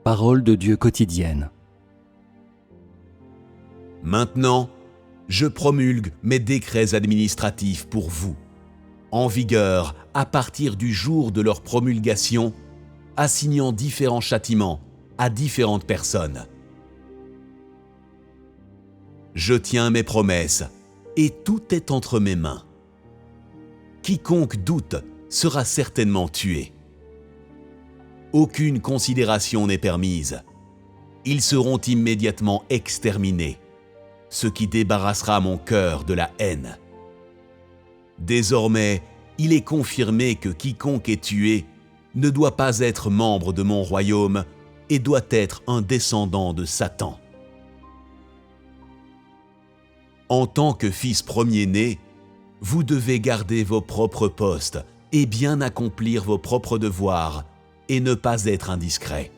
Parole de Dieu quotidienne. Maintenant, je promulgue mes décrets administratifs pour vous, en vigueur à partir du jour de leur promulgation, assignant différents châtiments à différentes personnes. Je tiens mes promesses, et tout est entre mes mains. Quiconque doute sera certainement tué. Aucune considération n'est permise. Ils seront immédiatement exterminés, ce qui débarrassera mon cœur de la haine. Désormais, il est confirmé que quiconque est tué ne doit pas être membre de mon royaume et doit être un descendant de Satan. En tant que fils premier-né, vous devez garder vos propres postes et bien accomplir vos propres devoirs et ne pas être indiscret.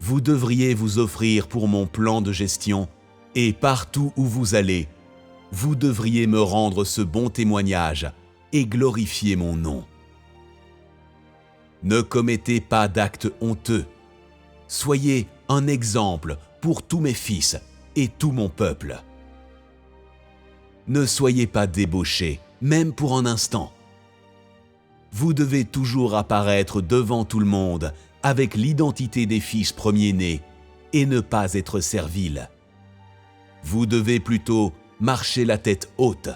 Vous devriez vous offrir pour mon plan de gestion et partout où vous allez, vous devriez me rendre ce bon témoignage et glorifier mon nom. Ne commettez pas d'actes honteux. Soyez un exemple pour tous mes fils et tout mon peuple. Ne soyez pas débauchés, même pour un instant. Vous devez toujours apparaître devant tout le monde avec l'identité des fils premiers-nés et ne pas être servile. Vous devez plutôt marcher la tête haute.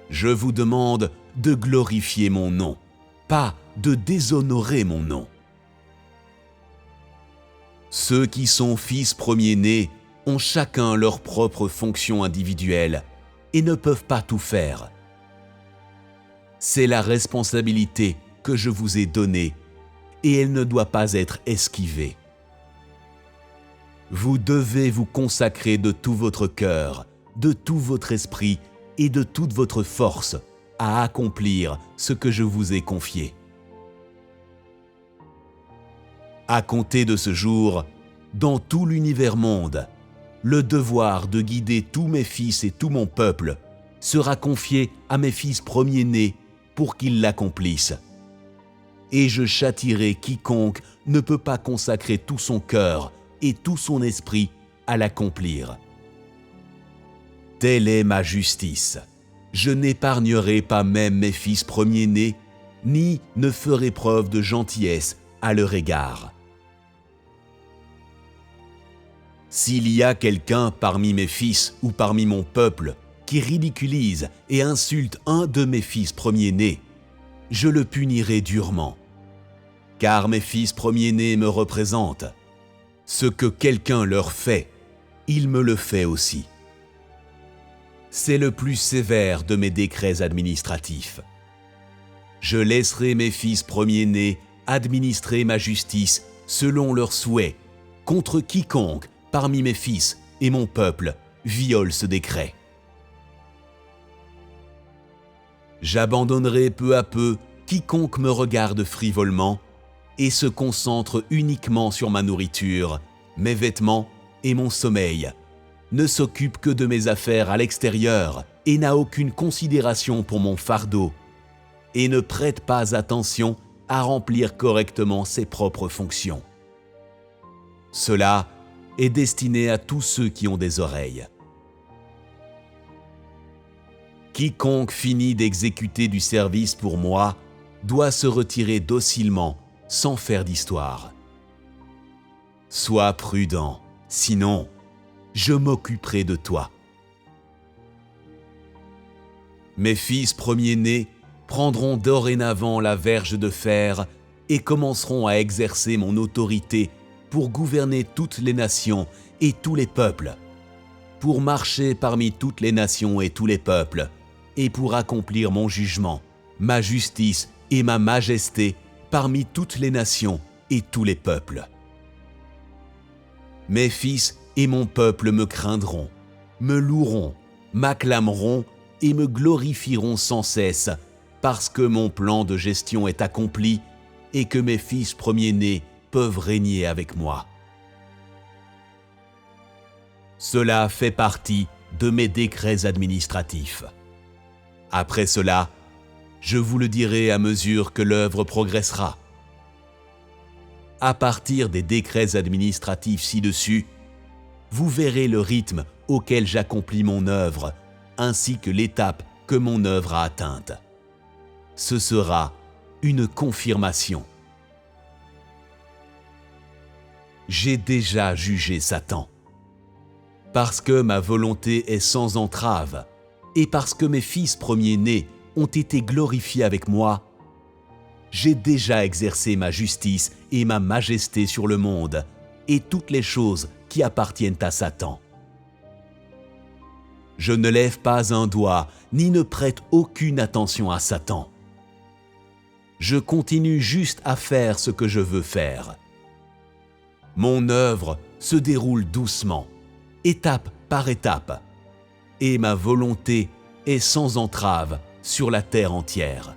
Je vous demande de glorifier mon nom, pas de déshonorer mon nom. Ceux qui sont fils premiers-nés ont chacun leur propre fonction individuelle et ne peuvent pas tout faire. C'est la responsabilité que je vous ai donnée et elle ne doit pas être esquivée. Vous devez vous consacrer de tout votre cœur, de tout votre esprit et de toute votre force à accomplir ce que je vous ai confié. À compter de ce jour, dans tout l'univers monde, le devoir de guider tous mes fils et tout mon peuple sera confié à mes fils premiers-nés pour qu'ils l'accomplissent. Et je châtierai quiconque ne peut pas consacrer tout son cœur et tout son esprit à l'accomplir. Telle est ma justice. Je n'épargnerai pas même mes fils premiers-nés, ni ne ferai preuve de gentillesse à leur égard. S'il y a quelqu'un parmi mes fils ou parmi mon peuple qui ridiculise et insulte un de mes fils premiers-nés, je le punirai durement. Car mes fils premiers-nés me représentent. Ce que quelqu'un leur fait, il me le fait aussi. C'est le plus sévère de mes décrets administratifs. Je laisserai mes fils premiers-nés administrer ma justice selon leurs souhaits, contre quiconque parmi mes fils et mon peuple viole ce décret. J'abandonnerai peu à peu quiconque me regarde frivolement et se concentre uniquement sur ma nourriture, mes vêtements et mon sommeil, ne s'occupe que de mes affaires à l'extérieur et n'a aucune considération pour mon fardeau, et ne prête pas attention à remplir correctement ses propres fonctions. Cela est destiné à tous ceux qui ont des oreilles. Quiconque finit d'exécuter du service pour moi doit se retirer docilement, sans faire d'histoire. Sois prudent, sinon je m'occuperai de toi. Mes fils premiers-nés prendront dorénavant la verge de fer et commenceront à exercer mon autorité pour gouverner toutes les nations et tous les peuples, pour marcher parmi toutes les nations et tous les peuples, et pour accomplir mon jugement, ma justice et ma majesté parmi toutes les nations et tous les peuples. Mes fils et mon peuple me craindront, me loueront, m'acclameront et me glorifieront sans cesse, parce que mon plan de gestion est accompli et que mes fils premiers-nés peuvent régner avec moi. Cela fait partie de mes décrets administratifs. Après cela, je vous le dirai à mesure que l'œuvre progressera. à partir des décrets administratifs ci-dessus, vous verrez le rythme auquel j'accomplis mon œuvre, ainsi que l'étape que mon œuvre a atteinte. Ce sera une confirmation. J'ai déjà jugé Satan. Parce que ma volonté est sans entrave, et parce que mes fils premiers-nés ont été glorifiés avec moi, j'ai déjà exercé ma justice et ma majesté sur le monde et toutes les choses qui appartiennent à Satan. Je ne lève pas un doigt ni ne prête aucune attention à Satan. Je continue juste à faire ce que je veux faire. Mon œuvre se déroule doucement, étape par étape, et ma volonté est sans entrave sur la terre entière.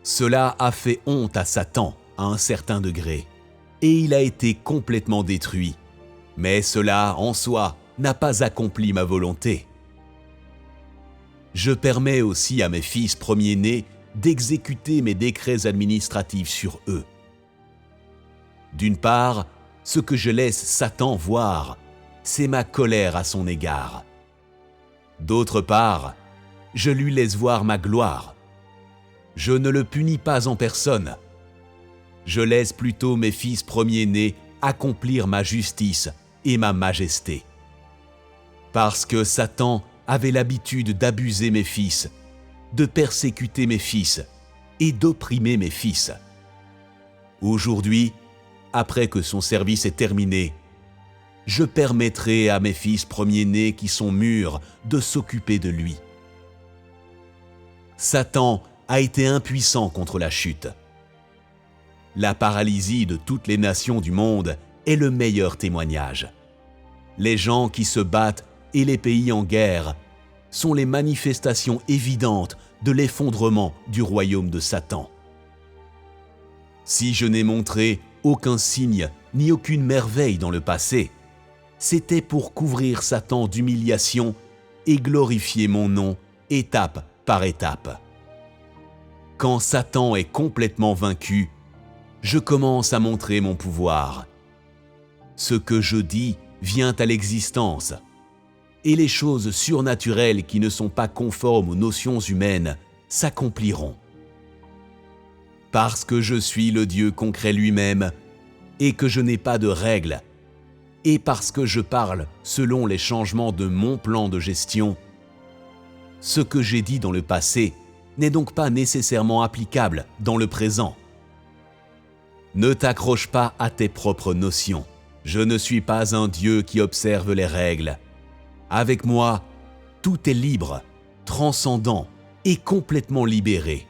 Cela a fait honte à Satan à un certain degré, et il a été complètement détruit. Mais cela, en soi, n'a pas accompli ma volonté. Je permets aussi à mes fils premiers-nés d'exécuter mes décrets administratifs sur eux. D'une part, ce que je laisse Satan voir, c'est ma colère à son égard. D'autre part, je lui laisse voir ma gloire. Je ne le punis pas en personne. Je laisse plutôt mes fils premiers-nés accomplir ma justice et ma majesté. Parce que Satan avait l'habitude d'abuser mes fils, de persécuter mes fils et d'opprimer mes fils. Aujourd'hui, après que son service est terminé, je permettrai à mes fils premiers-nés qui sont mûrs de s'occuper de lui. Satan a été impuissant contre la chute. La paralysie de toutes les nations du monde est le meilleur témoignage. Les gens qui se battent et les pays en guerre sont les manifestations évidentes de l'effondrement du royaume de Satan. Si je n'ai montré aucun signe ni aucune merveille dans le passé, c'était pour couvrir Satan d'humiliation et glorifier mon nom étape par étape. Quand Satan est complètement vaincu, je commence à montrer mon pouvoir. Ce que je dis vient à l'existence, et les choses surnaturelles qui ne sont pas conformes aux notions humaines s'accompliront. Parce que je suis le Dieu concret lui-même, et que je n'ai pas de règles, et parce que je parle selon les changements de mon plan de gestion, ce que j'ai dit dans le passé n'est donc pas nécessairement applicable dans le présent. Ne t'accroche pas à tes propres notions. Je ne suis pas un Dieu qui observe les règles. Avec moi, tout est libre, transcendant et complètement libéré.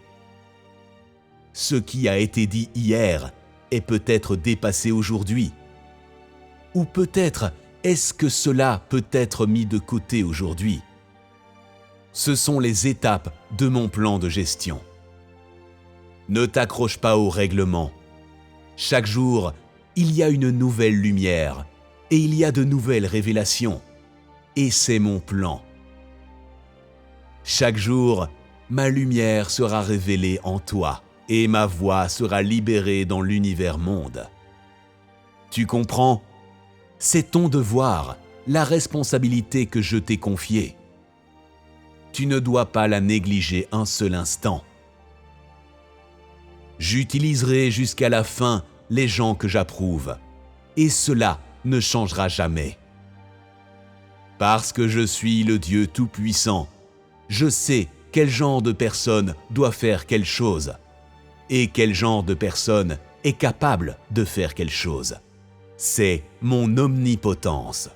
Ce qui a été dit hier est peut-être dépassé aujourd'hui. Ou peut-être est-ce que cela peut être mis de côté aujourd'hui. Ce sont les étapes de mon plan de gestion. Ne t'accroche pas au règlement. Chaque jour, il y a une nouvelle lumière et il y a de nouvelles révélations. Et c'est mon plan. Chaque jour, ma lumière sera révélée en toi et ma voix sera libérée dans l'univers monde. Tu comprends? C'est ton devoir, la responsabilité que je t'ai confiée. Tu ne dois pas la négliger un seul instant. J'utiliserai jusqu'à la fin les gens que j'approuve, et cela ne changera jamais. Parce que je suis le Dieu Tout-Puissant, je sais quel genre de personne doit faire quelle chose, et quel genre de personne est capable de faire quelque chose. C'est mon omnipotence.